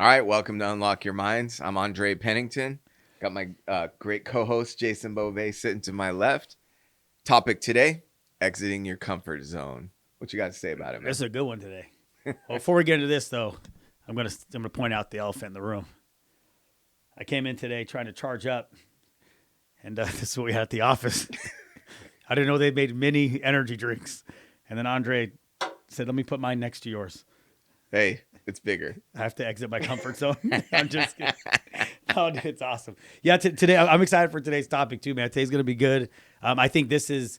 All right, welcome to Unlock Your Minds. I'm Andre Pennington. Got my great co-host Jason Beauvais sitting to my left. Topic today: exiting your comfort zone. What you got to say about it, man? This is a good one today. Well, before we get into this, though, I'm gonna point out the elephant in the room. I came in today trying to charge up, and this is what we had at the office. I didn't know they made mini energy drinks, and then Andre said, "Let me put mine next to yours." Hey, it's bigger. I have to exit my comfort zone. I'm just kidding. No, dude, it's awesome. Yeah, today I'm excited for today's topic too, man. Today's gonna be good. I think this is.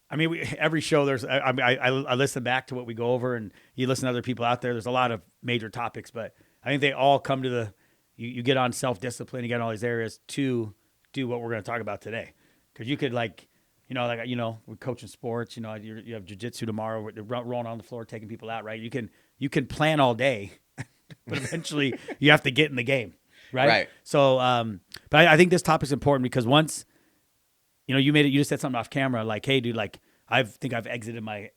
I mean, every show there's. I listen back to what we go over, and you listen to other people out there. There's a lot of major topics, but I think they all come to the. You get on self-discipline, you get on all these areas to do what we're going to talk about today, because you could we're coaching sports. You have jiu-jitsu tomorrow. We're rolling on the floor, taking people out. Right? You can plan all day, but eventually you have to get in the game. Right. Right. So, but I think this topic is important because once. You just said something off camera, like, "Hey, dude, like, I exited my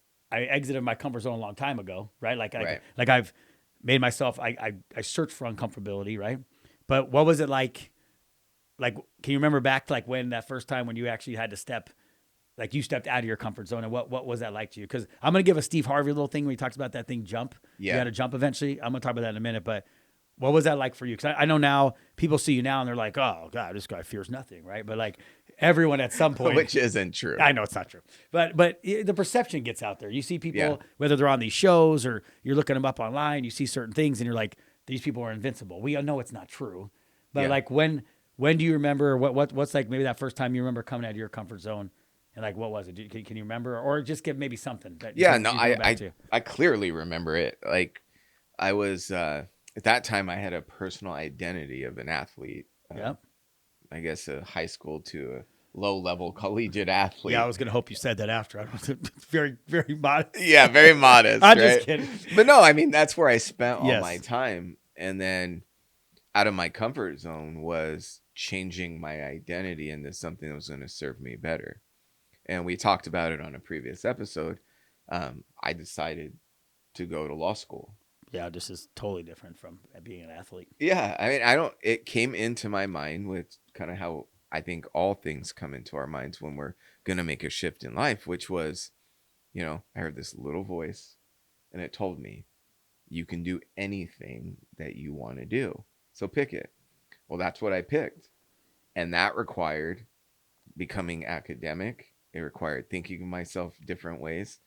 comfort zone a long time ago, right? Like I've made myself, I searched for uncomfortability, right? But what was it like? Like, can you remember back to like when that first time when you actually had to you stepped out of your comfort zone, and what was that like to you? Because I'm gonna give a Steve Harvey little thing when he talks about that thing jump. Yeah, you got to jump eventually. I'm gonna talk about that in a minute, but. What was that like for you? Because I know now people see you now and they're like, "Oh God, this guy fears nothing," right? But like everyone at some point, which isn't true. I know it's not true, but the perception gets out there. You see people whether they're on these shows or you're looking them up online. You see certain things and you're like, "These people are invincible." We all know it's not true, but like when do you remember what's like maybe that first time you remember coming out of your comfort zone? And like, what was it? Can you remember, or just give maybe something that? I clearly remember it. Like I was. At that time, I had a personal identity of an athlete. Yep. I guess a high school to a low-level collegiate athlete. Yeah, I was going to hope you said that after. I don't. It's very, very modest. Yeah, very modest. I'm right? just kidding. But no, I mean, that's where I spent all my time. And then out of my comfort zone was changing my identity into something that was going to serve me better. And we talked about it on a previous episode. I decided to go to law school. Yeah, this is totally different from being an athlete. Yeah, I mean, it came into my mind with kind of how I think all things come into our minds when we're going to make a shift in life, which was, I heard this little voice and it told me, you can do anything that you want to do. So pick it. Well, that's what I picked. And that required becoming academic. It required thinking of myself different ways.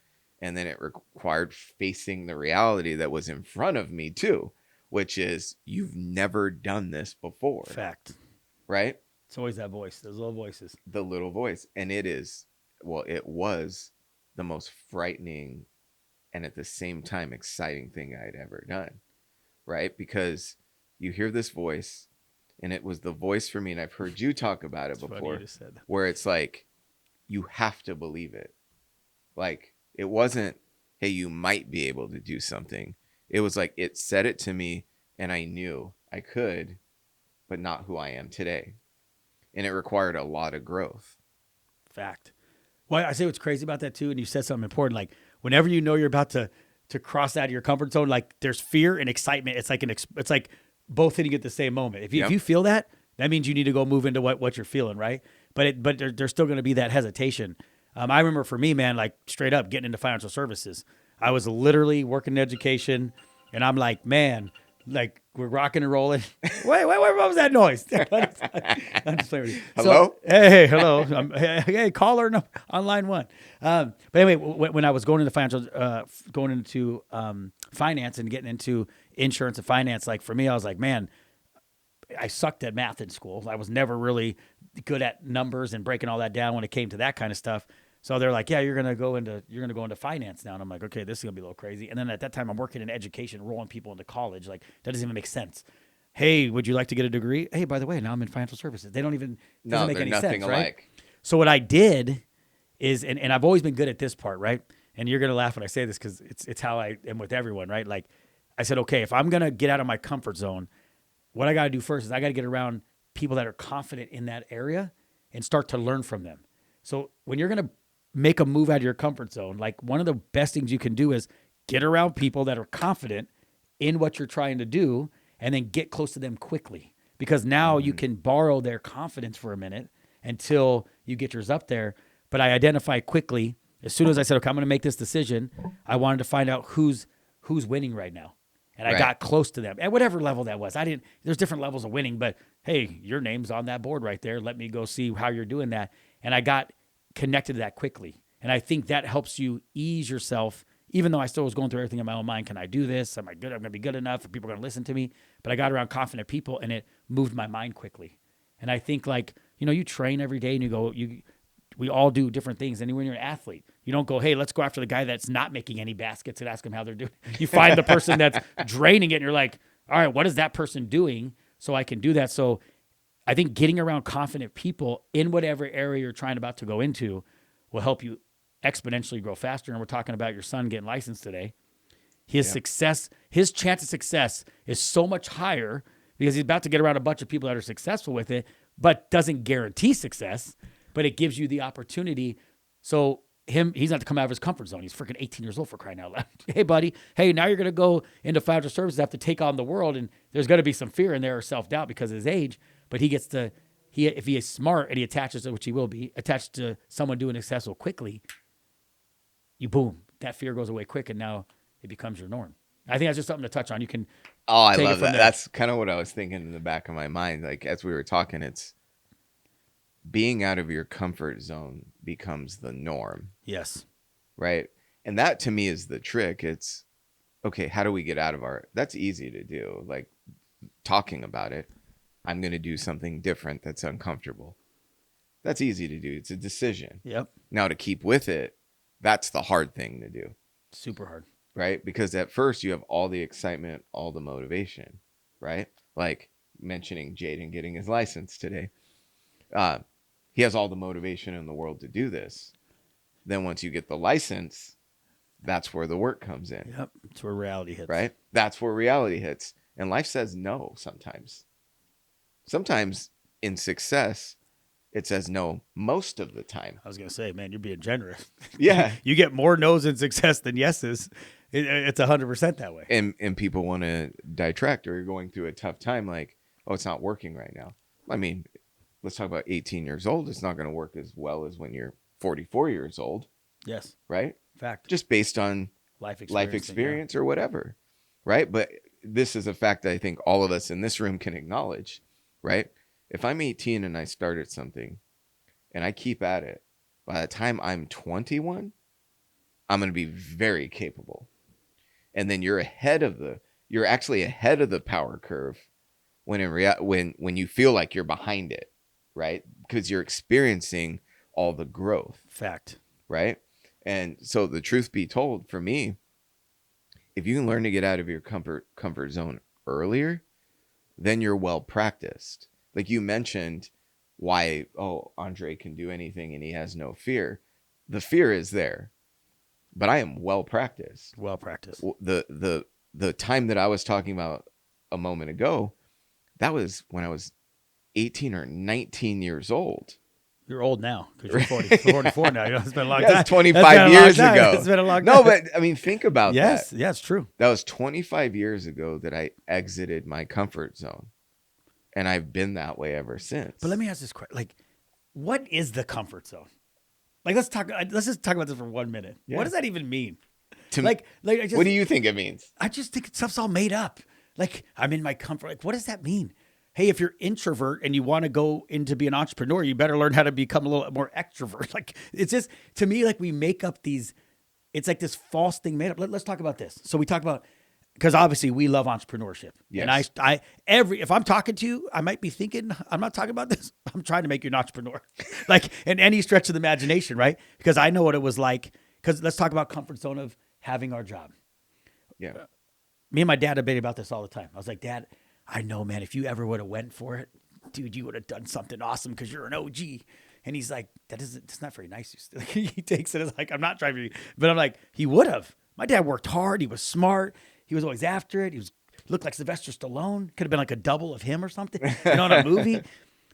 And then it required facing the reality that was in front of me too, which is you've never done this before. Fact. Right? It's always that voice, those little voices. The little voice. And it was the most frightening and at the same time exciting thing I'd ever done. Right? Because you hear this voice, and it was the voice for me, and I've heard you talk about it before, where it's like, you have to believe it. Like, it wasn't, hey, you might be able to do something. It was like it said it to me and I knew I could, but not who I am today. And it required a lot of growth. Fact. Well, I say what's crazy about that too, and you said something important. Like whenever you know you're about to cross out of your comfort zone, like there's fear and excitement. It's like both hitting at the same moment. If you feel that means you need to go move into what you're feeling, right? But there's still going to be that hesitation. I remember for me, man, like straight up getting into financial services. I was literally working in education, and I'm like, man, like we're rocking and rolling. Wait, what was that noise? I'm just playing with you. Hello? Hey, hello. Hey, caller on line one. But anyway, when I was going into finance and getting into insurance and finance, like for me, I was like, man, I sucked at math in school. I was never really good at numbers and breaking all that down when it came to that kind of stuff. So they're like, yeah, you're gonna go into finance now. And I'm like, okay, this is gonna be a little crazy. And then at that time, I'm working in education, rolling people into college. Like that doesn't even make sense. Hey, would you like to get a degree? Hey, by the way, now I'm in financial services. They don't even doesn't make any sense, right? Alike. So what I did is, and I've always been good at this part, right? And you're gonna laugh when I say this because it's how I am with everyone, right? Like I said, okay, if I'm gonna get out of my comfort zone, what I got to do first is I got to get around people that are confident in that area and start to learn from them. So when you're going to make a move out of your comfort zone, like one of the best things you can do is get around people that are confident in what you're trying to do and then get close to them quickly, because now you can borrow their confidence for a minute until you get yours up there. But I identified quickly as soon as I said, okay, I'm going to make this decision. I wanted to find out who's winning right now. And I Right. got close to them at whatever level that was. There's different levels of winning, but hey, your name's on that board right there. Let me go see how you're doing that. And I got connected to that quickly. And I think that helps you ease yourself, even though I still was going through everything in my own mind. Can I do this? Am I good? I'm going to be good enough? Are people going to listen to me? But I got around confident people, and it moved my mind quickly. And I think, like, you train every day and we all do different things. And when you're an athlete, you don't go, hey, let's go after the guy that's not making any baskets and ask him how they're doing. You find the person that's draining it, and you're like, all right, what is that person doing so I can do that? So I think getting around confident people in whatever area you're trying about to go into will help you exponentially grow faster. And we're talking about your son getting licensed today. His chance of success is so much higher because he's about to get around a bunch of people that are successful with it, but doesn't guarantee success, but it gives you the opportunity. So he's not to come out of his comfort zone. He's freaking 18 years old, for crying out loud. Hey, buddy. Hey, now you're going to go into financial services, have to take on the world. And there's going to be some fear in there or self-doubt because of his age, but if he is smart and he attaches to, which he will be, attached to someone doing successful quickly, boom, that fear goes away quick, and now it becomes your norm. I think that's just something to touch on. You can I take it love from that. there. That's kind of what I was thinking in the back of my mind. Like, as we were talking, it's being out of your comfort zone becomes the norm, Yes. right? And that to me is the trick. It's okay, how do we get out of that's easy to do. Like, talking about it, I'm going to do something different that's uncomfortable. That's easy to do. It's a decision. Yep. Now, to keep with it, that's the hard thing to do, Super hard. right? Because at first you have all the excitement, all the motivation, right? Like mentioning Jaden getting his license today. He has all the motivation in the world to do this. Then once you get the license, that's where the work comes in. Yep. It's where reality hits. Right? That's where reality hits. And life says no sometimes. Sometimes in success, it says no most of the time. I was going to say, man, you're being generous. Yeah. You get more no's in success than yeses. It's 100% that way. And people want to detract, or you're going through a tough time, like, oh, it's not working right now. I mean, let's talk about 18 years old. It's not going to work as well as when you're 44 years old. Yes. Right? Fact. Just based on life experience or whatever. Right? But this is a fact that I think all of us in this room can acknowledge. Right? If I'm 18 and I started something and I keep at it, by the time I'm 21, I'm going to be very capable. And then you're actually ahead of the power curve when when you feel like you're behind it, right? Because you're experiencing all the growth. Fact. Right? And so the truth be told, for me, if you can learn to get out of your comfort zone earlier, then you're well practiced. Like you mentioned why, Andre can do anything and he has no fear. The fear is there, but I am well practiced. Well practiced. The time that I was talking about a moment ago, that was when I was 18 or 19 years old. You're old now because you're 44 now. It's been a long time. That's 25 years ago. It's been a long time. No, but I mean, think about that. Yes, it's true. That was 25 years ago that I exited my comfort zone. And I've been that way ever since. But let me ask this question. Like, what is the comfort zone? Like, let's just talk about this for 1 minute. Yeah. What does that even mean? What do you think it means? I just think stuff's all made up. Like, I'm in my comfort. Like, what does that mean? Hey, if you're introvert and you want to go into be an entrepreneur, you better learn how to become a little more extrovert. Like, it's just, to me, like we make up these, it's like this false thing made up. Let's talk about this. So we talk about, because obviously we love entrepreneurship. Yes. And if I'm talking to you, I might be thinking, I'm not talking about this. I'm trying to make you an entrepreneur, like in any stretch of the imagination, right? Because I know what it was like. Because let's talk about comfort zone of having our job. Yeah. Me and my dad debated about this all the time. I was like, Dad, I know, man, if you ever would have went for it, dude, you would have done something awesome because you're an OG. And he's like, that's not very nice. Like, he takes it as like, I'm not trying to be, but I'm like, he would have. My dad worked hard. He was smart. He was always after it. He looked like Sylvester Stallone. Could have been like a double of him or something, in a movie.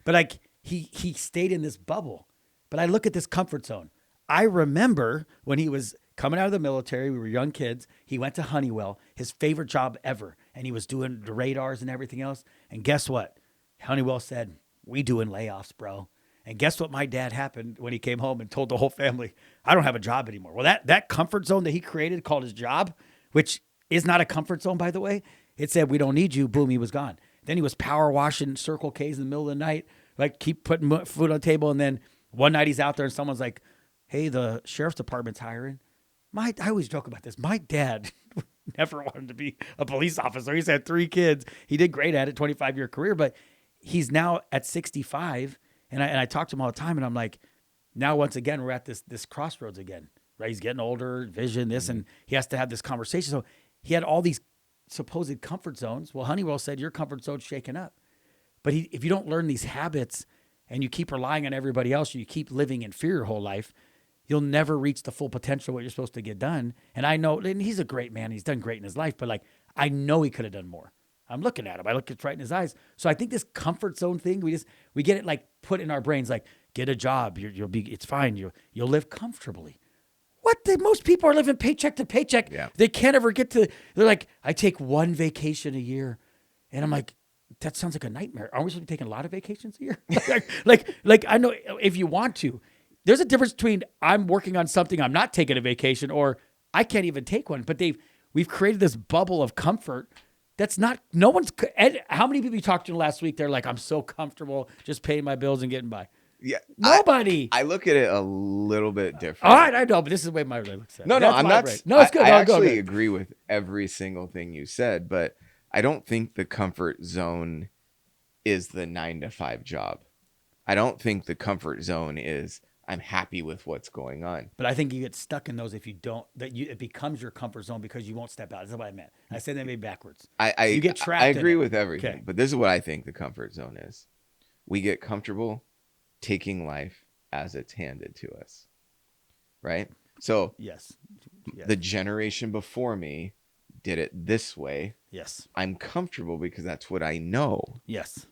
But like he stayed in this bubble. But I look at this comfort zone. I remember when he was coming out of the military. We were young kids. He went to Honeywell, his favorite job ever. And he was doing the radars and everything else. And guess what? Honeywell said, we doing layoffs, bro. And guess what my dad happened when he came home and told the whole family, I don't have a job anymore. Well, that comfort zone that he created called his job, which is not a comfort zone, by the way. It said, we don't need you. Boom, he was gone. Then he was power washing Circle K's in the middle of the night, like keep putting food on the table. And then one night he's out there and someone's like, hey, the sheriff's department's hiring. I always joke about this. My dad never wanted to be a police officer. He's had 3 kids. He did great at it, 25-year career, but he's now at 65. And I talk to him all the time, and I'm like, now once again, we're at this crossroads again, right? He's getting older, vision, this, and he has to have this conversation. So he had all these supposed comfort zones. Well, Honeywell said, your comfort zone's shaken up. But if you don't learn these habits and you keep relying on everybody else, you keep living in fear your whole life, you'll never reach the full potential of what you're supposed to get done. And I know, and he's a great man. He's done great in his life, but like, I know he could have done more. I'm looking at him. I look right in his eyes. So I think this comfort zone thing, we get it like put in our brains, like get a job. It's fine. You'll live comfortably. Most people are living paycheck to paycheck. Yeah. They can't ever get to, they're like, I take 1 vacation a year. And I'm like, that sounds like a nightmare. Aren't we supposed to be taking a lot of vacations a year? like I know if you want to, there's a difference between I'm working on something, I'm not taking a vacation, or I can't even take one. But we've created this bubble of comfort. That's not, no one's, how many people you talked to last week? They're like, I'm so comfortable just paying my bills and getting by. Yeah. Nobody. I look at it a little bit different. All right, I know, but this is the way my brain looks at it. No, I'm not. No, it's good. I Go actually ahead. agree with every single thing you said, but I don't think the comfort zone is the 9 to 5 job. I don't think the comfort zone is I'm happy with what's going on. But I think you get stuck in those if you don't, it becomes your comfort zone because you won't step out. That's what I meant. I said that maybe backwards. You get trapped. I agree in it. with everything, Okay. but this is what I think the comfort zone is. We get comfortable taking life as it's handed to us, right? So Yes. the generation before me did it this way. Yes. I'm comfortable because that's what I know, Yes.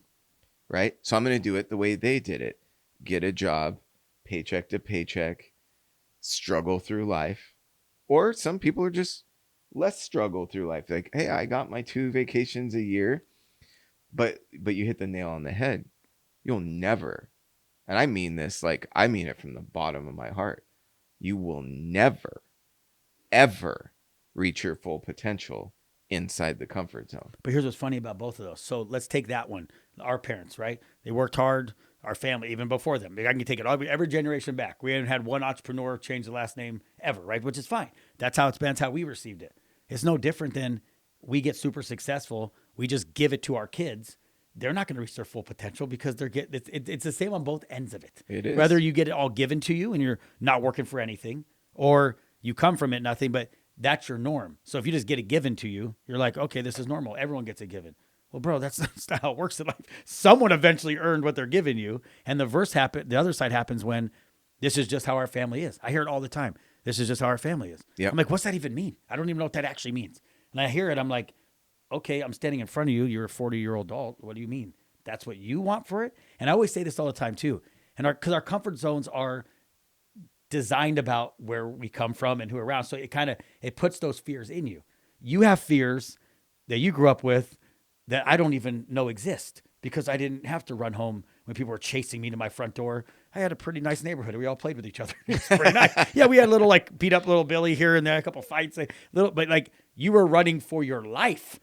right? So I'm going to do it the way they did it. Get a job, paycheck to paycheck, struggle through life. Or some people are just less struggle through life. Like, hey, I got my 2 vacations a year, but you hit the nail on the head. You'll never, and I mean this, like I mean it from the bottom of my heart, you will never, ever reach your full potential inside the comfort zone. But here's what's funny about both of those. So let's take that one. Our parents, right? They worked hard. Our family, even before them. I can take it every generation back. We haven't had one entrepreneur change the last name ever, right? Which is fine. That's how it's been. That's how we received it. It's no different than we get super successful. We just give it to our kids. They're not going to reach their full potential because it's the same on both ends of it. It is. Whether you get it all given to you and you're not working for anything, or you come from it nothing, but that's your norm. So if you just get it given to you, you're like, okay, this is normal. Everyone gets it given. Well, bro, that's not how it works in life. Someone eventually earned what they're giving you. And the other side happens when this is just how our family is. I hear it all the time. This is just how our family is. Yep. I'm like, what's that even mean? I don't even know what that actually means. And I hear it. I'm like, okay, I'm standing in front of you. You're a 40-year-old adult. What do you mean? That's what you want for it? And I always say this all the time too. And because our comfort zones are designed about where we come from and who we're around. So it puts those fears in you. You have fears that you grew up with that I don't even know exist because I didn't have to run home when people were chasing me to my front door. I had a pretty nice neighborhood. We all played with each other. It was pretty nice. Yeah, we had a little like beat up little Billy here and there, a couple fights, but like you were running for your life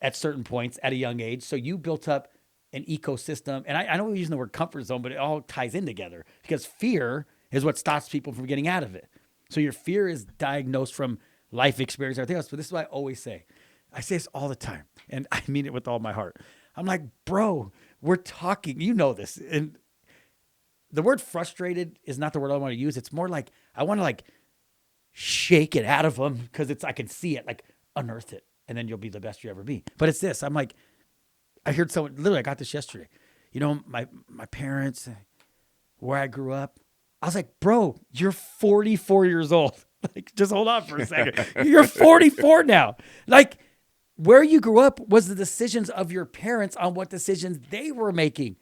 at certain points at a young age. So you built up an ecosystem. And I know we're using the word comfort zone, but it all ties in together because fear is what stops people from getting out of it. So your fear is diagnosed from life experience, everything else. But this is what I always say. I say this all the time, and I mean it with all my heart. I'm like, bro, we're talking, you know this. And the word frustrated is not the word I want to use. It's more like, I want to like shake it out of them because I can see it, like unearth it, and then you'll be the best you ever be. But it's this, I'm like, I heard someone, literally I got this yesterday. You know, my parents, where I grew up, I was like, bro, you're 44 years old. Like, just hold on for a second. You're 44 now. Like, where you grew up was the decisions of your parents on what decisions they were making.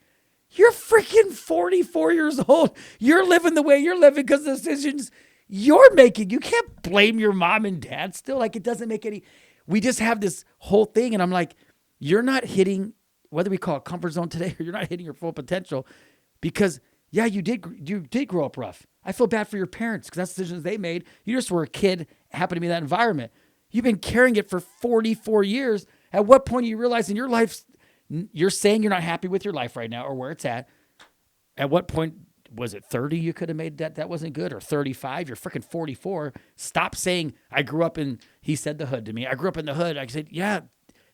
You're freaking 44 years old. You're living the way you're living because the decisions you're making. You can't blame your mom and dad still. Like, it doesn't make any. We just have this whole thing. And I'm like, you're not hitting, whether we call it comfort zone today or you're not hitting your full potential because, yeah, you did grow up rough. I feel bad for your parents because that's decisions they made. You just were a kid, happened to be in that environment. You've been carrying it for 44 years. At what point do you realize in your life, you're saying you're not happy with your life right now or where it's at? At what point was it 30 you could have made that wasn't good, or 35? You're freaking 44. Stop saying I grew up in, he said the hood to me. I grew up in the hood. I said, yeah,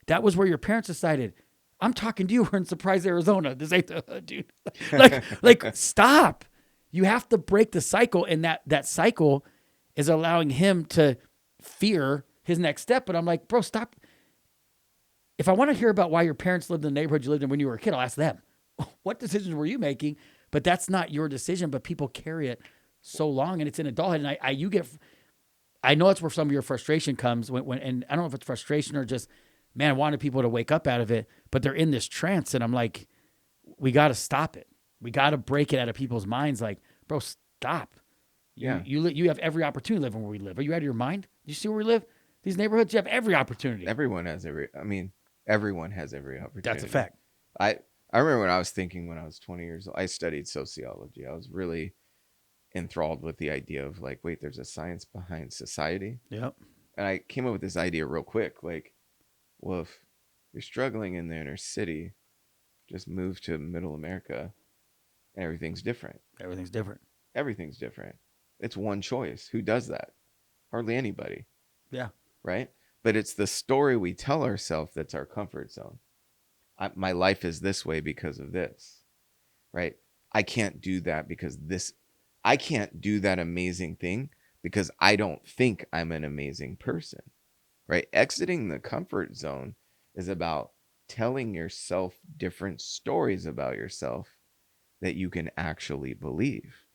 that was where your parents decided. I'm talking to you. We're in Surprise, Arizona. This ain't the hood, dude. like stop. You have to break the cycle, and that cycle is allowing him to fear his next step. But I'm like, bro, stop. If I want to hear about why your parents lived in the neighborhood you lived in when you were a kid, I'll ask them. What decisions were you making? But that's not your decision. But people carry it so long, and it's in adulthood. And I know it's where some of your frustration comes when, and I don't know if it's frustration or just, man, I wanted people to wake up out of it, but they're in this trance, and I'm like, we got to stop it. We got to break it out of people's minds. Like, bro, stop. Yeah. You have every opportunity to live where we live. Are you out of your mind? You see where we live? These neighborhoods, you have every opportunity. Everyone has every opportunity. That's a fact. I remember when I was 20 years old, I studied sociology. I was really enthralled with the idea of like, wait, there's a science behind society. Yep. And I came up with this idea real quick. Like, well, if you're struggling in the inner city, just move to middle America and everything's different. Everything's different. Everything's different. It's one choice. Who does that? Hardly anybody. Yeah. Right? But it's the story we tell ourselves that's our comfort zone. My life is this way because of this, right? I can't do that because I can't do that amazing thing because I don't think I'm an amazing person, right? Exiting the comfort zone is about telling yourself different stories about yourself that you can actually believe,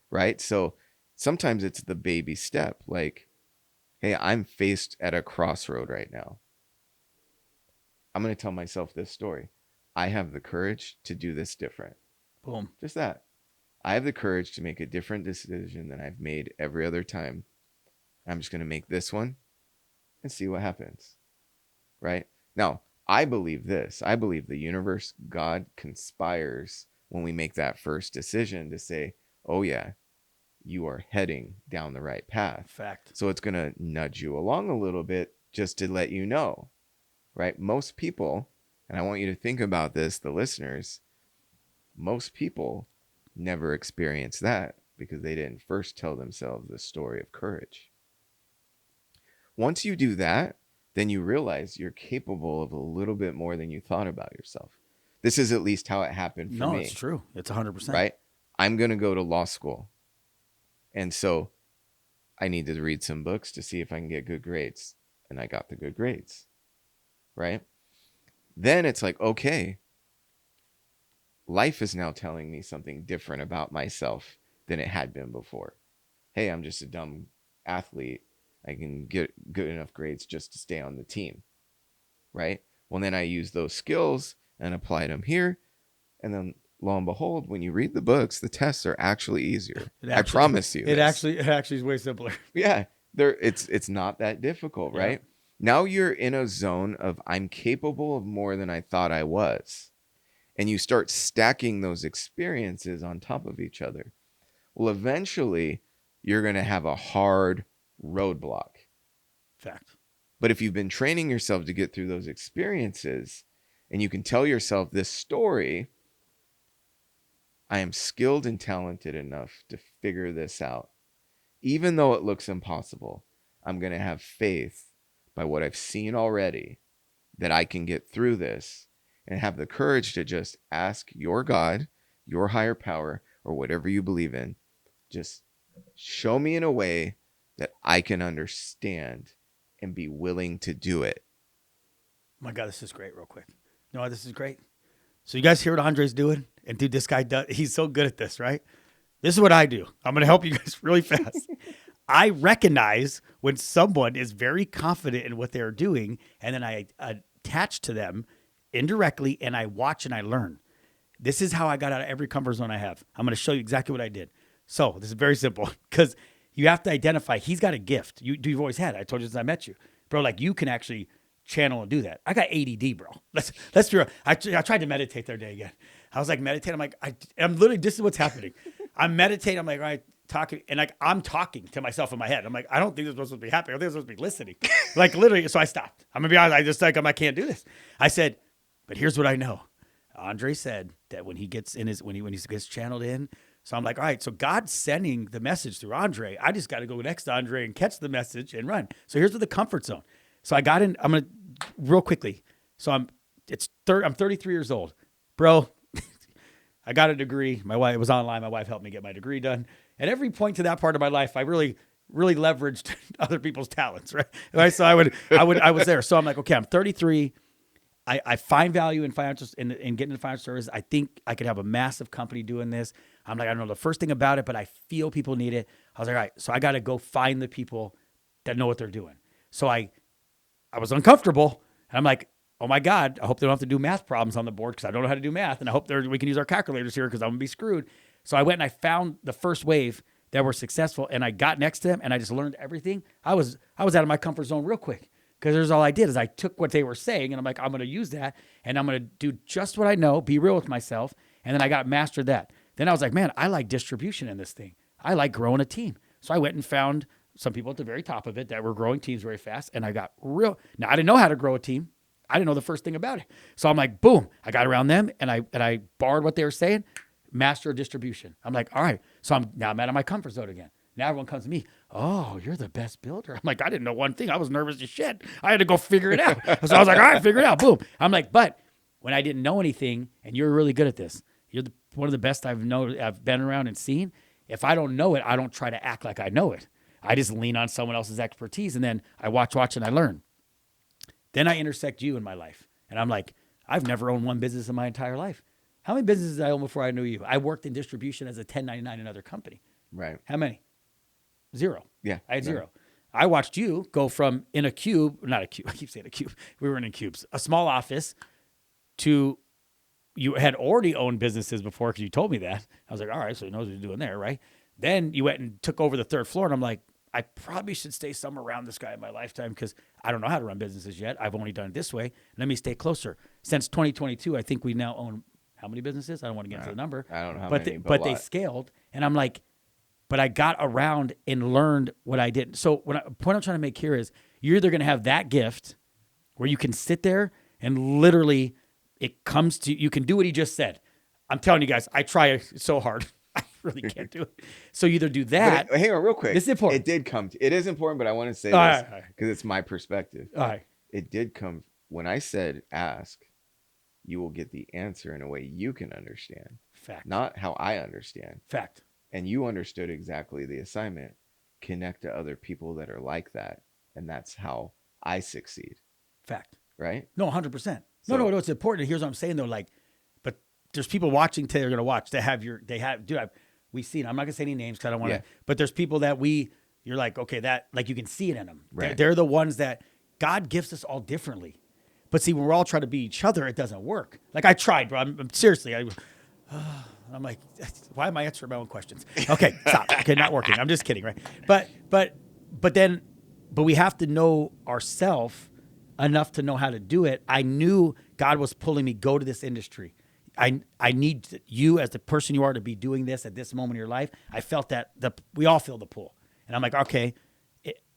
right? So sometimes it's the baby step, like, hey, I'm faced at a crossroad right now. I'm going to tell myself this story. I have the courage to do this different. Boom. Just that. I have the courage to make a different decision than I've made every other time. I'm just going to make this one and see what happens. Right? Now, I believe this. I believe the universe, God conspires when we make that first decision to say, oh, yeah, you are heading down the right path. Fact. So it's going to nudge you along a little bit just to let you know. Right? Most people, and I want you to think about this, the listeners, most people never experience that because they didn't first tell themselves the story of courage. Once you do that, then you realize you're capable of a little bit more than you thought about yourself. This is at least how it happened for me. No, it's true. It's 100%. Right? I'm going to go to law school. And so I need to read some books to see if I can get good grades. And I got the good grades. Right? Then it's like, okay, life is now telling me something different about myself than it had been before. Hey, I'm just a dumb athlete. I can get good enough grades just to stay on the team. Right? Well, then I use those skills and applied them here. And then lo and behold, when you read the books, the tests are actually easier. I promise you. It actually is way simpler. Yeah. It's not that difficult, right? Yeah. Now you're in a zone of I'm capable of more than I thought I was. And you start stacking those experiences on top of each other. Well, eventually you're going to have a hard roadblock. Fact. But if you've been training yourself to get through those experiences and you can tell yourself this story, I am skilled and talented enough to figure this out. Even though it looks impossible, I'm going to have faith by what I've seen already that I can get through this and have the courage to just ask your God, your higher power, or whatever you believe in, just show me in a way that I can understand and be willing to do it. Oh my God, this is great real quick. You know what? This is great. So you guys hear what Andre's doing? And dude, this guy does, he's so good at this, right? This is what I do. I'm going to help you guys really fast. I recognize when someone is very confident in what they're doing, and then I attach to them indirectly, and I watch and I learn. This is how I got out of every comfort zone I have. I'm going to show you exactly what I did. So this is very simple because you have to identify he's got a gift. You've always had it. I told you since I met you, bro. Like you can actually channel and do that. I got ADD, bro. Let's be real. I tried to meditate the other day again. I was like meditating. I'm like I'm literally, this is what's happening. I'm meditating. I'm like, all right, talking, and like I'm talking to myself in my head. I'm like, I don't think this is supposed to be happening. I think I'm supposed to be listening. Like literally. So I stopped. I'm gonna be honest. I just like I can't do this. I said, but here's what I know. Andre said that when he gets in his when he gets channeled in. So I'm like, all right, so God's sending the message through Andre. I just got to go next to Andre and catch the message and run. So here's the comfort zone. So I got in. I'm gonna real quickly. So I'm 33 years old, bro. I got a degree. My wife, it was online. My wife helped me get my degree done. At every point to that part of my life, I really leveraged other people's talents, right? So I was there. So I'm like, okay, I'm 33. I find value in financial in getting into financial services. I think I could have a massive company doing this. I'm like, I don't know the first thing about it, but I feel people need it. I was like, all right, so I got to go find the people that know what they're doing. So I was uncomfortable. And I'm like, oh my God, I hope they don't have to do math problems on the board because I don't know how to do math. And I hope we can use our calculators here because I'm going to be screwed. So I went and I found the first wave that were successful and I got next to them and I just learned everything. I was out of my comfort zone real quick because there's all I did is I took what they were saying and I'm like, I'm going to use that and I'm going to do just what I know, be real with myself. And then I got mastered that. Then I was like, man, I like distribution in this thing. I like growing a team. So I went and found some people at the very top of it that were growing teams very fast. And I got real. Now I didn't know how to grow a team. I didn't know the first thing about it. So I'm like, boom, I got around them and I borrowed what they were saying, master distribution. I'm like, all right. So I'm out of my comfort zone again. Now everyone comes to me. Oh, you're the best builder. I'm like, I didn't know one thing. I was nervous as shit. I had to go figure it out. So I was like, all right, figure it out. Boom. I'm like, but when I didn't know anything and you're really good at this, you're one of the best I've been around and seen. If I don't know it, I don't try to act like I know it. I just lean on someone else's expertise and then I watch and I learn. Then I intersect you in my life. And I'm like, I've never owned one business in my entire life. How many businesses did I own before I knew you? I worked in distribution as a 1099 in another company. Right. How many? Zero. Yeah. I had zero. I watched you go from in a cube, not a cube, I keep saying a cube. We were in cubes, a small office to you had already owned businesses before because you told me that. I was like, all right, so he knows what he's doing there, right? Then you went and took over the third floor and I'm like, I probably should stay somewhere around this guy in my lifetime because I don't know how to run businesses yet. I've only done it this way. Let me stay closer. Since 2022, I think we now own how many businesses? I don't want to get into the number. I don't know how but many, but they scaled. And I'm like, but I got around and learned what I didn't. So the point I'm trying to make here is you're either going to have that gift where you can sit there and literally it comes to, you can do what he just said. I'm telling you guys, I try so hard. I really can't do it. So you either do that. Hang on real quick. This is important. It did come. It is important, but I want to say this because it's my perspective. All right. It did come when I said ask, you will get the answer in a way you can understand. Fact. Not how I understand. Fact. And you understood exactly the assignment. Connect to other people that are like that. And that's how I succeed. Fact. Right? No, 100%. No, it's important. Here's what I'm saying though. Like, but there's people watching today are going to watch. We've seen, I'm not going to say any names because I don't want to, but there's people that you're like, okay, that, like you can see it in them. Right. They're the ones that God gifts us all differently. But see, when we're all trying to be each other, it doesn't work. Like I tried, bro. I'm seriously, I'm like, why am I answering my own questions? Okay, stop. Okay, not working. I'm just kidding, right? But we have to know ourselves enough to know how to do it. I knew God was pulling me, go to this industry. I need you as the person you are to be doing this at this moment in your life. I felt that we all feel the pull. And I'm like, okay,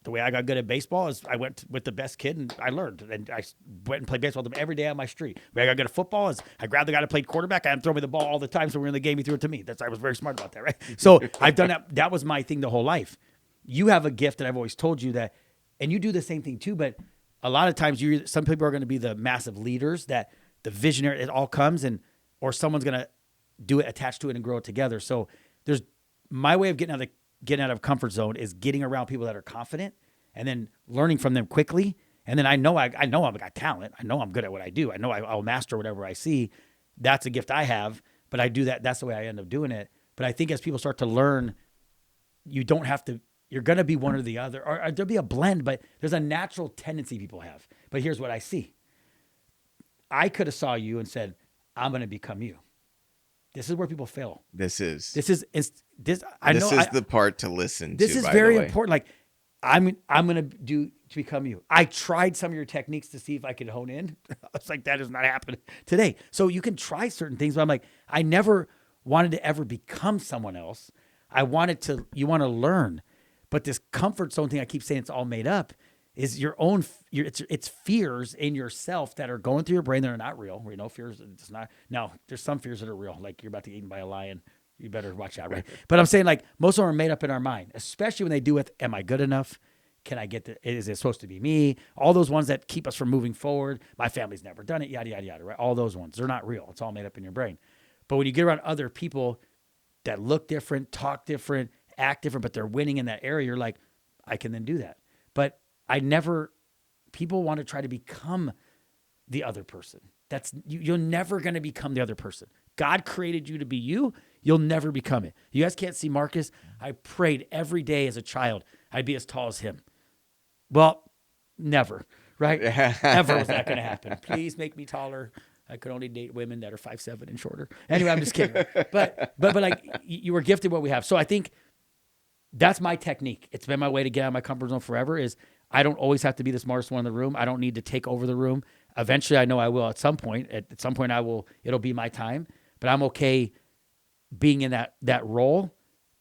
the way I got good at baseball is I went with the best kid and I learned. And I went and played baseball with him every day on my street. The way I got good at football is I grabbed the guy that played quarterback. I had him throw me the ball all the time. So we were in the game, he threw it to me. I was very smart about that, right? So I've done that. That was my thing the whole life. You have a gift that I've always told you that, and you do the same thing too, but a lot of times some people are going to be the massive leaders that the visionary, it all comes or someone's going to do it, attach to it and grow it together. So there's my way of getting out of comfort zone is getting around people that are confident and then learning from them quickly. And then I know I've got talent. I know I'm good at what I do. I know I'll master whatever I see. That's a gift I have, but I do that. That's the way I end up doing it. But I think as people start to learn, you don't have to, you're going to be one or the other, or there'll be a blend, but there's a natural tendency people have. But here's what I see. I could have saw you and said, I'm going to become you. This is where people fail. This is This. I know. this is the part to listen This to, is by the very way. important. Like, I'm gonna do to become you. I tried some of your techniques to see if I could hone in. I was like, that is not happening today. So you can try certain things, but I'm like, I never wanted to ever become someone else. You want to learn, but this comfort zone thing, I keep saying it's all made up, is your own. It's fears in yourself that are going through your brain that are not real. We know fears. It's not. Now there's some fears that are real, like you're about to get eaten by a lion. You better watch out, right? But I'm saying, like, most of them are made up in our mind, especially when they do with, am I good enough? Can I get is it supposed to be me? All those ones that keep us from moving forward. My family's never done it, yada, yada, yada, right? All those ones, they're not real. It's all made up in your brain. But when you get around other people that look different, talk different, act different, but they're winning in that area, you're like, I can then do that. But people want to try to become the other person. You're never going to become the other person. God created you to be you. You'll never become it. You guys can't see Marcus. I prayed every day as a child I'd be as tall as him. Well, never, right? Ever was that going to happen. Please make me taller. I could only date women that are 5'7" and shorter. Anyway, I'm just kidding. But like, you were gifted what we have. So I think that's my technique. It's been my way to get out of my comfort zone forever. Is I don't always have to be the smartest one in the room. I don't need to take over the room. Eventually, I know I will at some point. At some point, it'll be my time. But I'm okay being in that role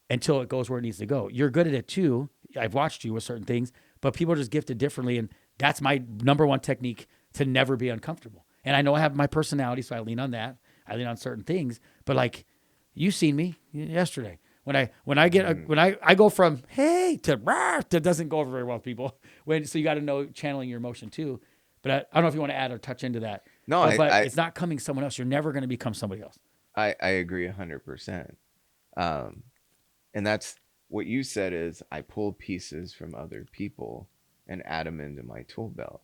until it goes where it needs to go. You're good at it too. I've watched you with certain things, but people are just gifted differently. And that's my number one technique to never be uncomfortable. And I know I have my personality, so I lean on that. I lean on certain things. But like, you seen me yesterday. When I go from hey to rah, that doesn't go over very well with people. So you got to know channeling your emotion too. But I don't know if you want to add or touch into that. No, but it's not coming someone else. You're never going to become somebody else. I agree 100%. And that's what you said is I pull pieces from other people and add them into my tool belt.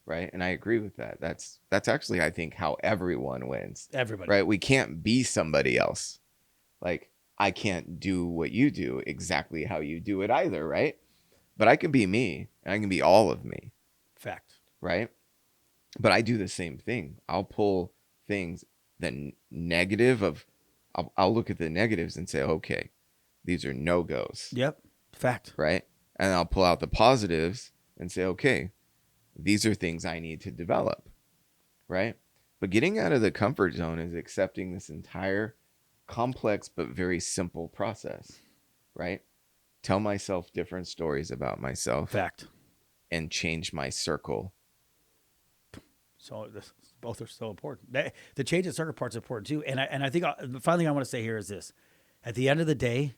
Right. And I agree with that. That's actually, I think, how everyone wins. Everybody. Right. We can't be somebody else. Like, I can't do what you do exactly how you do it either. Right. But I can be me and I can be all of me. Fact. Right. But I do the same thing. I'll pull things, negative of, I'll look at the negatives and say, okay, these are no-goes. Yep. Fact. Right. And I'll pull out the positives and say, okay, these are things I need to develop. Right. But getting out of the comfort zone is accepting this entire complex but very simple process. Right. Tell myself different stories about myself. Fact. And change my circle. So both are so important. The change in circle part's important too. And I think the final thing I want to say here is this: at the end of the day,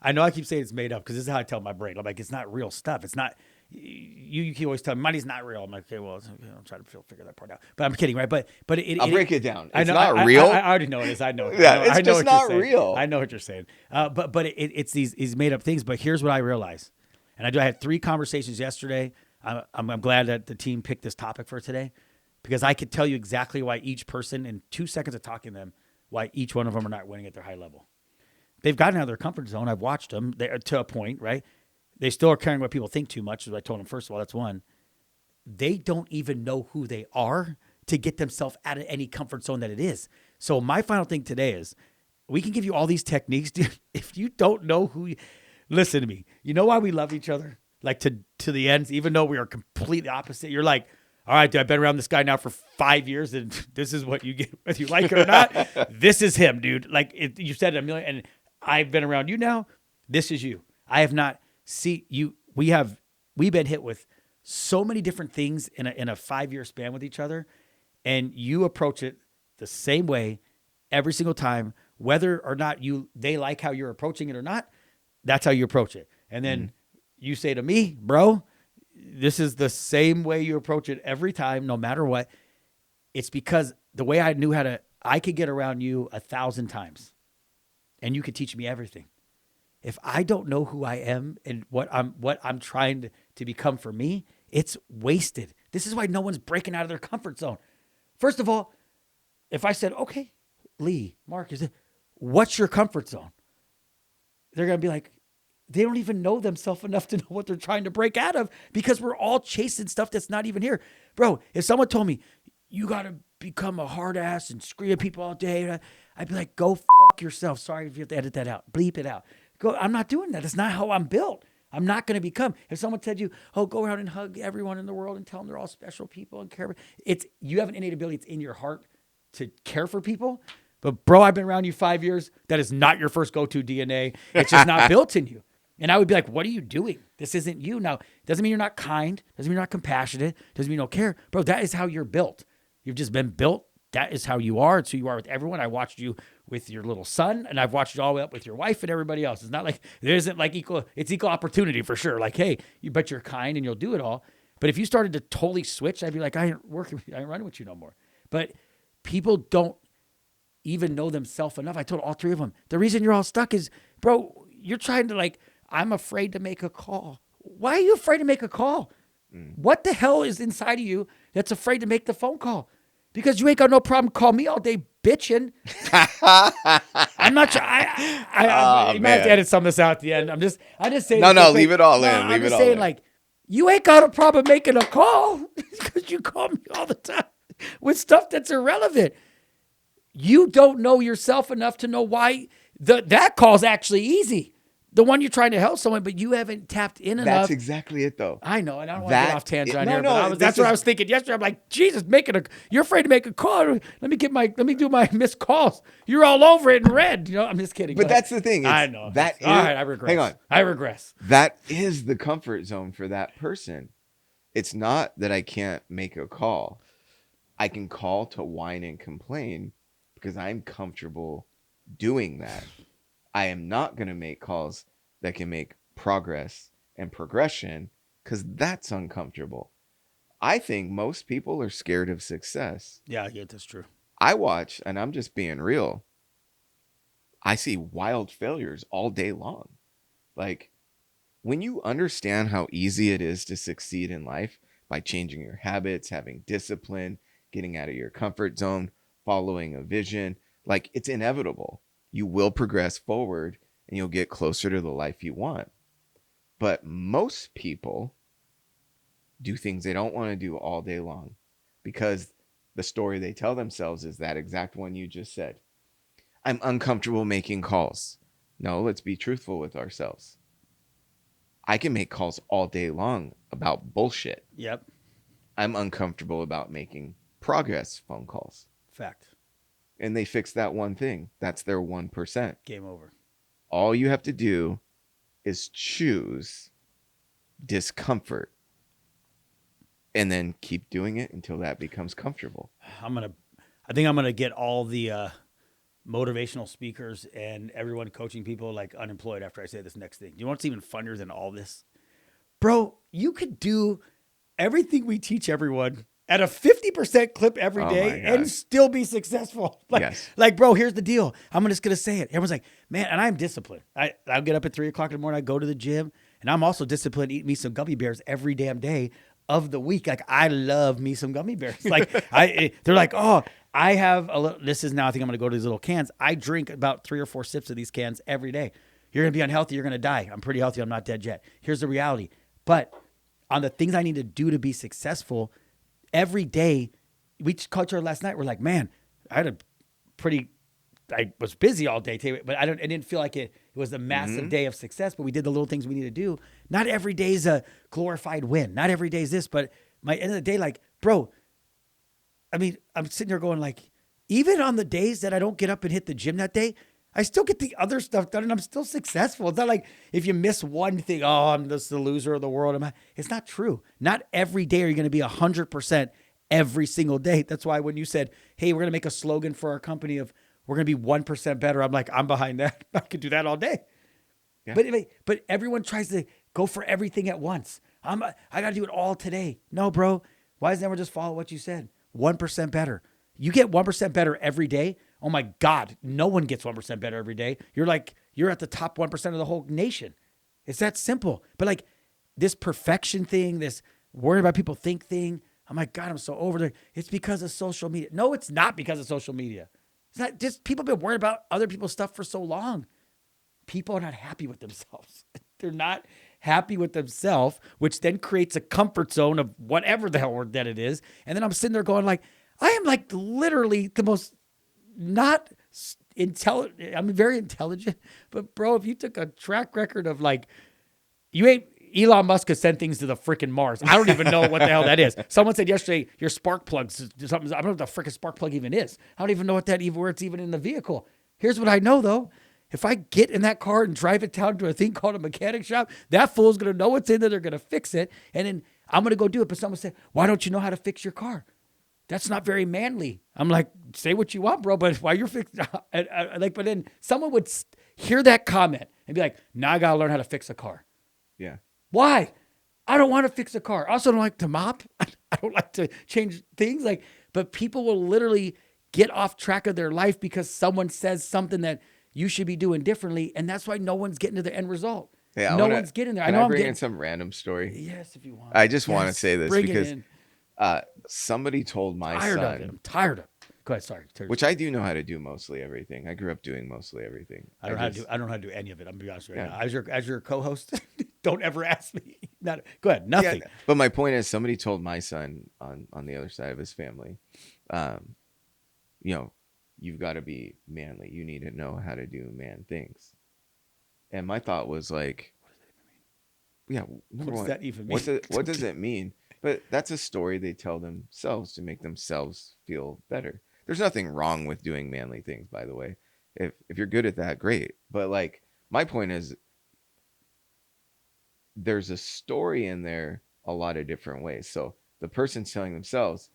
I know I keep saying it's made up because this is how I tell my brain. I'm like, it's not real stuff. It's not. You can always tell me money's not real. I'm like, okay, well, I'm trying to figure that part out. But I'm kidding, right? But I'll break it down. It's not real. I already know it is. I know. Yeah, it's I know just not real. I know what you're saying. But it's these made up things. But here's what I realize, and I had 3 conversations yesterday. I'm glad that the team picked this topic for today, because I could tell you exactly why each person in 2 seconds of talking to them, why each one of them are not winning at their high level. They've gotten out of their comfort zone. I've watched them to a point, right? They still are caring what people think too much. As I told them, first of all, that's one. They don't even know who they are to get themselves out of any comfort zone that it is. So my final thing today is, we can give you all these techniques, dude. If you don't know listen to me. You know why we love each other? Like to the ends, even though we are completely opposite. You're like, all right, dude, I've been around this guy now for 5 years, and this is what you get, whether you like it or not. This is him, dude. Like, you said it a million, and I've been around you now. This is you. I have not seen you. We've been hit with so many different things in a 5-year span with each other, and you approach it the same way every single time, whether or not they like how you're approaching it or not. That's how you approach it, and then you say to me, bro, this is the same way you approach it every time, no matter what. It's because the way I knew I could get around you 1,000 times, and you could teach me everything. If I don't know who I am and what I'm trying to become for me, it's wasted. This is why no one's breaking out of their comfort zone. First of all, if I said, okay, Lee, Mark, what's your comfort zone? They're going to be like, they don't even know themselves enough to know what they're trying to break out of, because we're all chasing stuff that's not even here. Bro, if someone told me, you got to become a hard ass and scream at people all day. I'd be like, go fuck yourself. Sorry if you have to edit that out. Bleep it out. Go. I'm not doing that. It's not how I'm built. I'm not going to become. If someone said you, oh, go around and hug everyone in the world and tell them they're all special people and care. It's you have an innate ability. It's in your heart to care for people. But bro, I've been around you 5 years. That is not your first go-to DNA. It's just not built in you. And I would be like, what are you doing? This isn't you. Now, doesn't mean you're not kind. Doesn't mean you're not compassionate. Doesn't mean you don't care. Bro, that is how you're built. You've just been built. That is how you are. It's who you are with everyone. I watched you with your little son, and I've watched you all the way up with your wife and everybody else. It's not like there isn't like equal. It's equal opportunity for sure. Like, hey, but you're kind and you'll do it all. But if you started to totally switch, I'd be like, I ain't working with you. I ain't running with you no more. But people don't even know themselves enough. I told all three of them, the reason you're all stuck is, bro, you're trying to like, I'm afraid to make a call. Why are you afraid to make a call? What the hell is inside of you that's afraid to make the phone call? Because you ain't got no problem call me all day bitching. I'm not sure. You might have to edit some of this out at the end. I'm just saying. No, leave it all in. I'm Leave just it all saying, in. like, you ain't got a problem making a call because you call me all the time with stuff that's irrelevant. You don't know yourself enough to know why that call's actually easy. The one you're trying to help someone, but you haven't tapped in enough. That's exactly it, though. I know, and I don't want to get off tangent on here, but this that's what I was thinking yesterday. I'm like, Jesus, you're afraid to make a call. Let me do my missed calls. You're all over it in red. You know, I'm just kidding. But that's the thing. I know. That is, all right, I regress. hang on. I regress. That is the comfort zone for that person. It's not that I can't make a call. I can call to whine and complain because I'm comfortable doing that. I am not going to make calls that can make progress and progression because that's uncomfortable. I think most people are scared of success. Yeah, that's true. I watch, and I'm just being real, I see wild failures all day long. Like, when you understand how easy it is to succeed in life by changing your habits, having discipline, getting out of your comfort zone, following a vision, like, it's inevitable. You will progress forward and you'll get closer to the life you want. But most people do things they don't want to do all day long because the story they tell themselves is that exact one you just said. I'm uncomfortable making calls. No, let's be truthful with ourselves. I can make calls all day long about bullshit. Yep. I'm uncomfortable about making progress phone calls. Fact. And they fix that one thing. That's their 1%. Game over. All you have to do is choose discomfort and then keep doing it until that becomes comfortable. I think I'm gonna get all the motivational speakers and everyone coaching people like unemployed after I say this next thing. You know what's even funnier than all this? Bro, you could do everything we teach everyone at a 50% clip every day and still be successful. Like, bro, here's the deal. I'm just going to say it. Everyone's like, man, and I'm disciplined. I'll get up at 3:00 in the morning. I go to the gym, and I'm also disciplined to eat me some gummy bears every damn day of the week. Like, I love me some gummy bears. Like, they're like, oh, I have a little, this is now, I think I'm going to go to these little cans. I drink about 3 or 4 sips of these cans every day. You're going to be unhealthy. You're going to die. I'm pretty healthy. I'm not dead yet. Here's the reality. But on the things I need to do to be successful, every day, we called her last night. We're like, man, I was busy all day today, but I didn't feel like it was a massive day of success, but we did the little things we need to do. Not every day is a glorified win. Not every day is this, but my end of the day, like, bro, I mean, I'm sitting there going like, even on the days that I don't get up and hit the gym that day, I still get the other stuff done and I'm still successful. It's not like if you miss one thing, oh, I'm just the loser of the world. It's not true. Not every day are you going to be 100% every single day. That's why when you said, hey, we're going to make a slogan for our company of we're going to be 1% better, I'm like, I'm behind that. I could do that all day. Yeah. But everyone tries to go for everything at once. I got to do it all today. No, bro. Why doesn't everyone just follow what you said? 1% better. You get 1% better every day. Oh my God, no one gets 1% better every day. You're at the top 1% of the whole nation. It's that simple. But like this perfection thing, this worrying about people think thing, oh my God, I'm so over there. It's because of social media. No, it's not because of social media. It's not just people have been worried about other people's stuff for so long. People are not happy with themselves. They're not happy with themselves, which then creates a comfort zone of whatever the hell word that it is. And then I'm sitting there going like, I am like literally the most not intelligent. I'm very intelligent, but bro, if you took a track record of like, you ain't Elon Musk has sent things to the freaking Mars. I don't even know what the hell that is. Someone said yesterday your spark plugs something. I don't know what the freaking spark plug even is. I don't even know what that even where it's even in the vehicle. Here's what I know though. If I get in that car and drive it down to a thing called a mechanic shop, that fool's gonna know what's in there. They're gonna fix it, and then I'm gonna go do it. But someone said, "Why don't you know how to fix your car?" That's not very manly. I'm like, say what you want, bro, but why you're fixing? Like, but then someone would hear that comment and be like, "Now I gotta learn how to fix a car." Yeah. Why? I don't want to fix a car. I also don't like to mop. I don't like to change things. Like, but people will literally get off track of their life because someone says something that you should be doing differently, and that's why no one's getting to the end result. Yeah. No one's getting there. I Can know I I'm bring getting. in some random story? Yes, if you want. I just want to Yes, say this bring it because in. somebody told my Tired of it. son, I'm tired of it. Go ahead. Sorry. which I do know how to do mostly everything. I grew up doing mostly everything. I don't know how to do. I don't know how to do any of it. I'm gonna be honest with you. Yeah. As your co-host, don't ever ask me. Not go ahead. Yeah, Nothing. but my point is, somebody told my son on the other side of his family, um, you know, you've got to be manly. You need to know how to do man things. And my thought was like, yeah, number What does one, that even mean? what does it mean? But that's a story they tell themselves to make themselves feel better. There's nothing wrong with doing manly things, by the way. If you're good at that, great. But like my point is, there's a story in there a lot of different ways. So the person's telling themselves,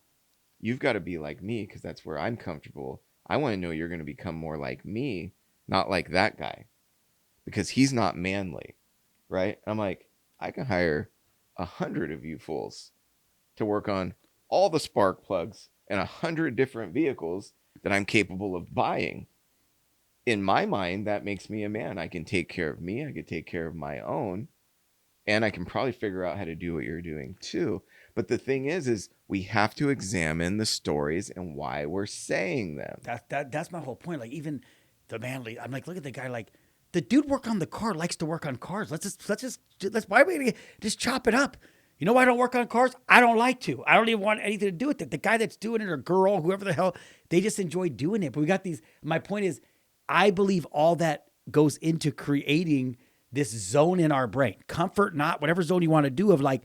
you've got to be like me because that's where I'm comfortable. I want to know you're going to become more like me, not like that guy, because he's not manly, right? I'm like, I can hire 100 of you fools to work on all the spark plugs and 100 different vehicles that I'm capable of buying. In my mind, that makes me a man. I can take care of me. I can take care of my own, and I can probably figure out how to do what you're doing too. But the thing is we have to examine the stories and why we're saying them. That's my whole point. Like even the manly, I'm like, look at the guy. Like the dude work on the car likes to work on cars. Let's why we just chop it up. You know why I don't work on cars? I don't like to. I don't even want anything to do with it. The guy that's doing it or girl, whoever the hell, they just enjoy doing it. But we got these. My point is, I believe all that goes into creating this zone in our brain, comfort, not whatever zone you want to do of like,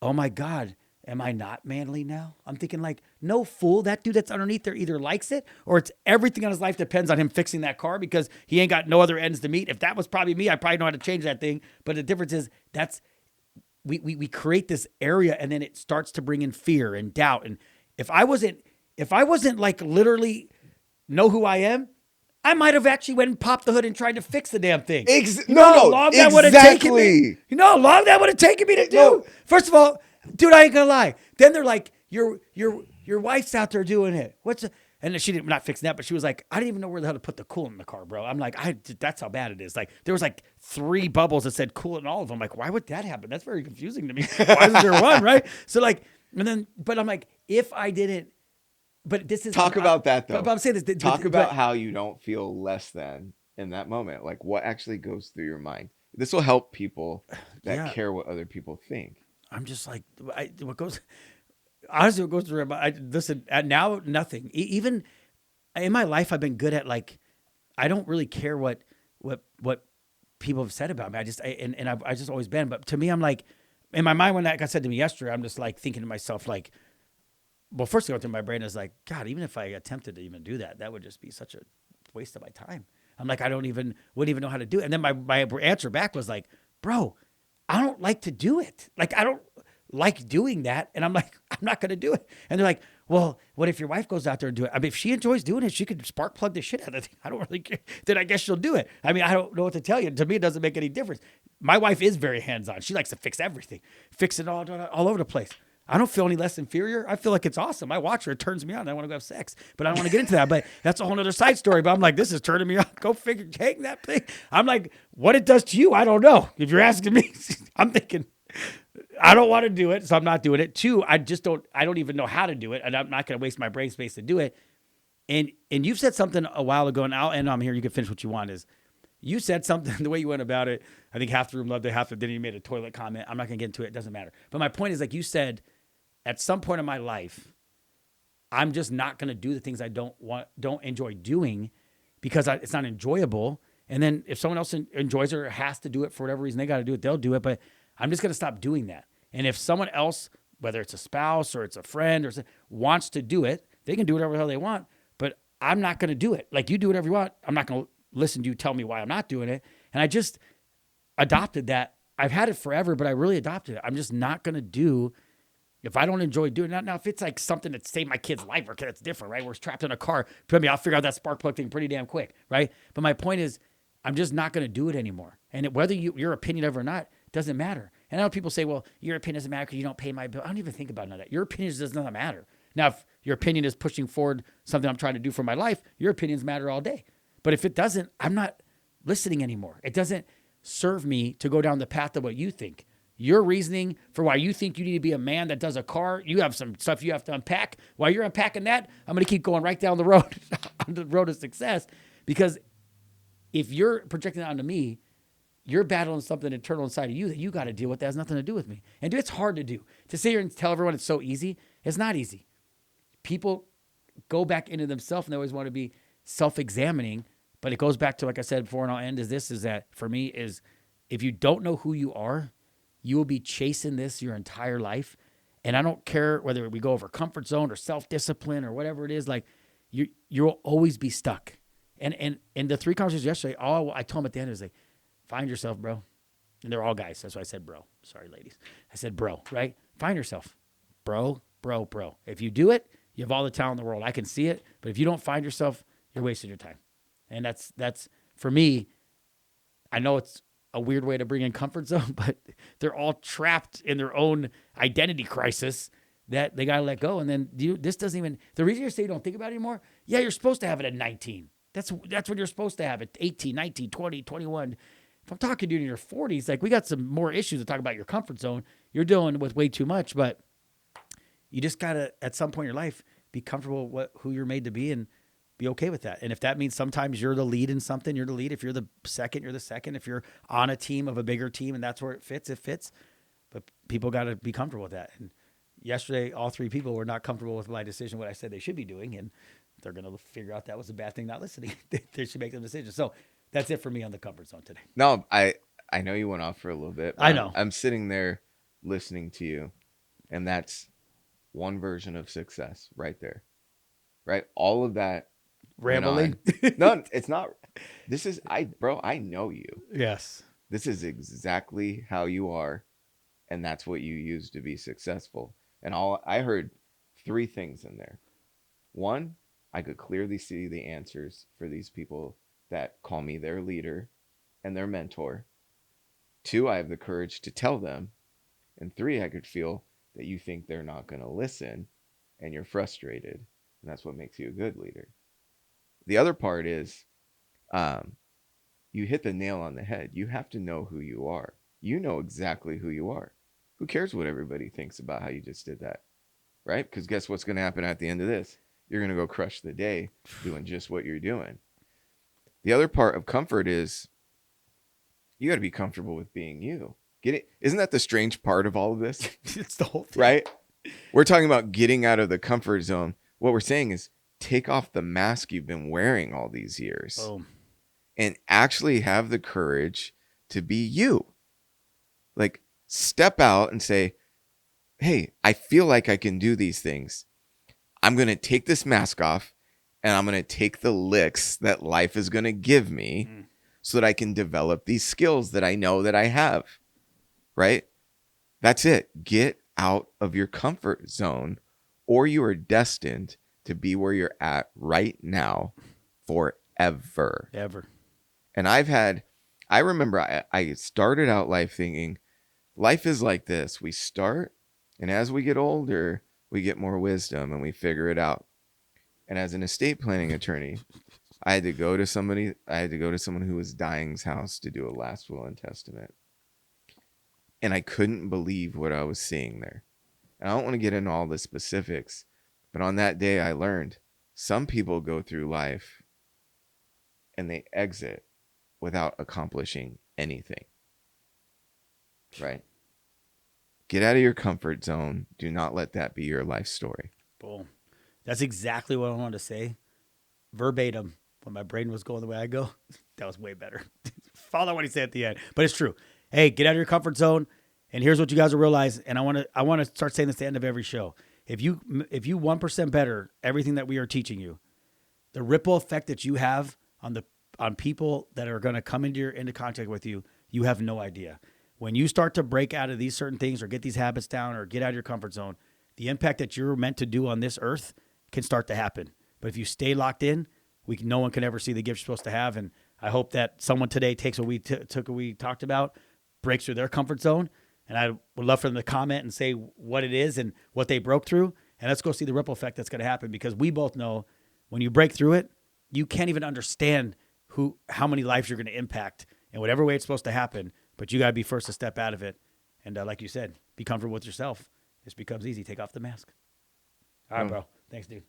oh my God, am I not manly now? I'm thinking like, no fool, that dude that's underneath there either likes it or it's everything on his life depends on him fixing that car because he ain't got no other ends to meet. If that was probably me, I probably know how to change that thing. But the difference is that's, we create this area and then it starts to bring in fear and doubt. And if I wasn't like literally know who I am, I might have actually went and popped the hood and tried to fix the damn thing. No, That would have taken me. exactly. You know how long that would have taken me to do? No. First of all, dude, I ain't gonna lie. Then they're like, your wife's out there doing it. And she didn't not fixing that, but she was like, I didn't even know where the hell to put the coolant in the car, bro. I'm like, that's how bad it is. Like there was like 3 bubbles that said coolant in all of them. Like, why would that happen? That's very confusing to me. Why isn't there one, right? So like, but I'm like, if I didn't, but this is Talk about that though. But I'm saying this. Talk about how you don't feel less than in that moment. Like what actually goes through your mind. This will help people that care what other people think. I'm just like, what goes through my listen, now nothing. Even in my life, I've been good at like, I don't really care what people have said about me. I've just always been. But to me, I'm like, in my mind, when that got said to me yesterday, I'm just like thinking to myself, like, well, first thing going through my brain is like, God, even if I attempted to even do that, that would just be such a waste of my time. I'm like, wouldn't even know how to do it. And then my answer back was like, bro, I don't like to do it. Like, I don't like doing that. And I'm like, I'm not going to do it. And they're like, well, what if your wife goes out there and do it? I mean, if she enjoys doing it, she could spark plug the shit out of it. I don't really care. Then I guess she'll do it. I mean, I don't know what to tell you. To me, it doesn't make any difference. My wife is very hands-on. She likes to fix everything, fix it all over the place. I don't feel any less inferior. I feel like it's awesome. I watch her. It turns me on. I want to go have sex. But I don't want to get into that. But that's a whole other side story. But I'm like, this is turning me on. Go figure. Hang that thing. I'm like, what it does to you, I don't know. If you're asking me, I'm thinking, I don't want to do it, so I'm not doing it. 2, I don't even know how to do it. And I'm not going to waste my brain space to do it. And you've said something a while ago, and I'll end on here. You can finish what you want. Is you said something, the way you went about it, I think half the room loved it, half of it didn't. You made a toilet comment. I'm not going to get into it. It doesn't matter. But my point is, like you said, at some point in my life, I'm just not going to do the things I don't enjoy doing because it's not enjoyable. And then if someone else enjoys it or has to do it for whatever reason, they got to do it, they'll do it. But I'm just going to stop doing that. And if someone else, whether it's a spouse or it's a friend or wants to do it, they can do whatever the hell they want. But I'm not going to do it. Like, you do whatever you want. I'm not going to listen to you tell me why I'm not doing it. And I just adopted that. I've had it forever, but I really adopted it. I'm just not going to do if I don't enjoy doing that. Now, if it's like something that saved my kid's life, or that's different, right? We're trapped in a car. I'll figure out that spark plug thing pretty damn quick, right? But my point is, I'm just not going to do it anymore. And whether your opinion of it or not doesn't matter. And I know people say, well, your opinion doesn't matter because you don't pay my bill. I don't even think about none of that. Your opinion does not matter. Now, if your opinion is pushing forward something I'm trying to do for my life, your opinions matter all day. But if it doesn't, I'm not listening anymore. It doesn't serve me to go down the path of what you think. Your reasoning for why you think you need to be a man that does a car, you have some stuff you have to unpack. While you're unpacking that, I'm going to keep going right down the road, on the road to success. Because if you're projecting it onto me, you're battling something internal inside of you that you got to deal with that has nothing to do with me. And dude, it's hard to do. To sit here and tell everyone it's so easy, it's not easy. People go back into themselves and they always want to be self-examining. But it goes back to, like I said before, and I'll end, is that for me is, if you don't know who you are, you will be chasing this your entire life. And I don't care whether we go over comfort zone or self-discipline or whatever it is, like you'll always be stuck. And the 3 conversations yesterday, all I told them at the end was like, find yourself, bro. And they're all guys. That's why I said bro. Sorry, ladies. I said bro, right? Find yourself. Bro. If you do it, you have all the talent in the world. I can see it. But if you don't find yourself, you're wasting your time. And that's for me, I know it's a weird way to bring in comfort zone, but they're all trapped in their own identity crisis that they got to let go. And then this doesn't even, the reason you say you don't think about it anymore, yeah, you're supposed to have it at 19. That's what you're supposed to have at 18, 19, 20, 21. If I'm talking to you in your 40s, like, we got some more issues to talk about your comfort zone. You're dealing with way too much, but you just got to, at some point in your life, be comfortable with who you're made to be and be okay with that. And if that means sometimes you're the lead in something, you're the lead. If you're the second, you're the second. If you're on a team of a bigger team and that's where it fits. But people got to be comfortable with that. And yesterday, all 3 people were not comfortable with my decision, what I said they should be doing. And they're going to figure out that was a bad thing, not listening. They should make the decision. So that's it for me on the comfort zone today. No, I know you went off for a little bit. But I know. I'm sitting there listening to you, and that's one version of success right there. Right? All of that Rambling. No, it's not. This is bro, I know you. Yes. This is exactly how you are, and that's what you use to be successful. And I heard 3 things in there. 1, I could clearly see the answers for these people that call me their leader and their mentor. 2, I have the courage to tell them. And 3, I could feel that you think they're not going to listen and you're frustrated. And that's what makes you a good leader. The other part is, you hit the nail on the head. You have to know who you are. You know exactly who you are. Who cares what everybody thinks about how you just did that? Right? Because guess what's going to happen at the end of this? You're going to go crush the day doing just what you're doing. The other part of comfort is you got to be comfortable with being you. Get it? Isn't that the strange part of all of this? It's the whole thing. Right? We're talking about getting out of the comfort zone. What we're saying is take off the mask you've been wearing all these years. Boom. And actually have the courage to be you. Like, step out and say, hey, I feel like I can do these things. I'm going to take this mask off and I'm going to take the licks that life is going to give me so that I can develop these skills that I know that I have. Right? That's it. Get out of your comfort zone, or you are destined to be where you're at right now forever. Ever. And I remember I started out life thinking, life is like this. We start, and as we get older, we get more wisdom and we figure it out. And as an estate planning attorney, I had to go to someone who was dying's house to do a last will and testament. And I couldn't believe what I was seeing there. And I don't want to get into all the specifics, but on that day I learned some people go through life and they exit without accomplishing anything. Right? Get out of your comfort zone. Do not let that be your life story. Boom. That's exactly what I wanted to say, verbatim. When my brain was going the way I go, that was way better. Follow what he said at the end, but it's true. Hey, get out of your comfort zone. And here's what you guys will realize. And I want to start saying this at the end of every show. If you 1% better everything that we are teaching you, the ripple effect that you have on people that are going to come into contact with you, you have no idea. When you start to break out of these certain things or get these habits down or get out of your comfort zone, the impact that you're meant to do on this earth can start to happen. But if you stay locked in, no one can ever see the gift you're supposed to have. And I hope that someone today takes what we talked about, breaks through their comfort zone. And I would love for them to comment and say what it is and what they broke through. And let's go see the ripple effect that's going to happen, because we both know when you break through it, you can't even understand how many lives you're going to impact in whatever way it's supposed to happen. But you got to be first to step out of it. And like you said, be comfortable with yourself. This becomes easy. Take off the mask. All right, Oh, bro. Thanks, dude.